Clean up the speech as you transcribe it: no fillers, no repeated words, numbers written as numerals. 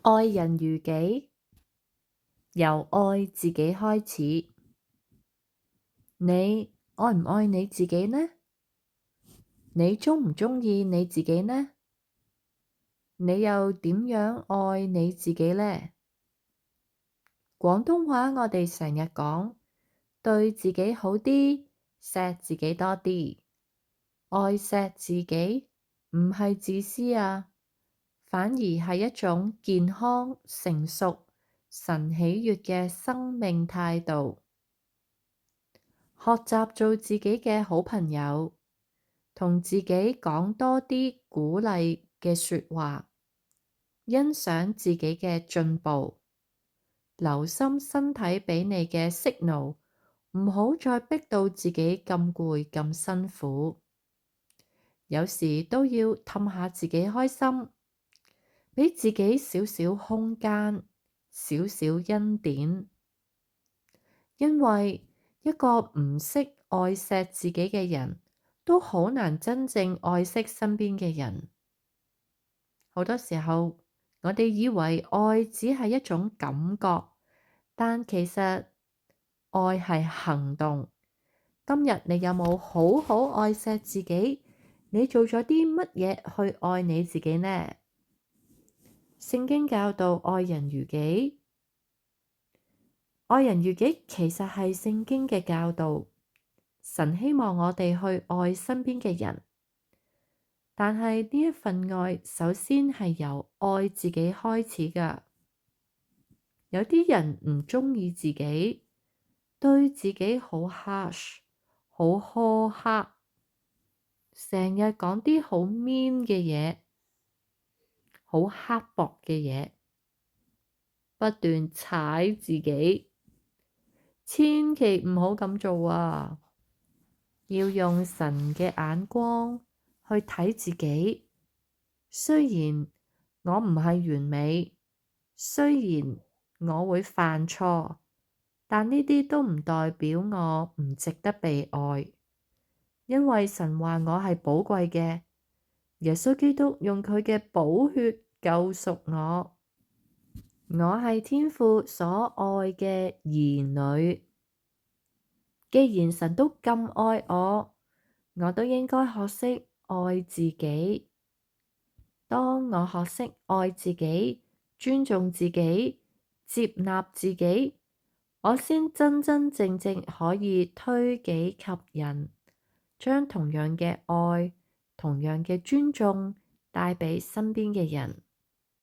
愛人如己，由愛自己開始。你愛唔愛你自己呢？你鍾唔鍾意你自己呢？你又點樣愛你自己呢？廣東話我哋成日講，對自己好啲，錫自己多啲。愛錫自己唔係自私啊，反而係一種健康、成熟、神喜悅嘅生命態度。學習做自己嘅好朋友，同自己講多啲鼓勵嘅說話，欣賞自己嘅進步，留心身體畀你嘅 signal，唔好再逼到自己咁攰咁辛苦。有時都要氹下自己開心，畀自己少少空間，少少恩典。因為一個唔識愛錫自己嘅人，都好難真正愛惜身邊嘅人。好多時候，我哋以為愛只係一種感覺，但其實愛係行動。今日你有冇好好愛錫自己？你做咗啲乜嘢去愛你自己呢？聖經教導愛人如己。愛人如己其實係聖經嘅教導，神希望我哋去愛身邊嘅人，但係呢一份愛首先係由愛自己開始㗎。有啲人唔鍾意自己，對自己好 harsh，好苛刻，成日講啲好 mean 嘅嘢，好刻薄嘅嘢，不斷踩自己。千祈唔好咁做啊！要用神嘅眼光去睇自己。雖然我唔係完美，雖然我會犯錯，但呢啲都唔代表我唔值得被愛。因為神話我係寶貴嘅，耶穌基督用佢嘅寶血救贖我。我係天父所愛嘅兒女。既然神都咁愛我，我都應該學識愛自己。當我學識愛自己、尊重自己、接納自己，我先真真正正可以推己及人，將同樣嘅愛、同樣嘅尊重帶畀身邊嘅人。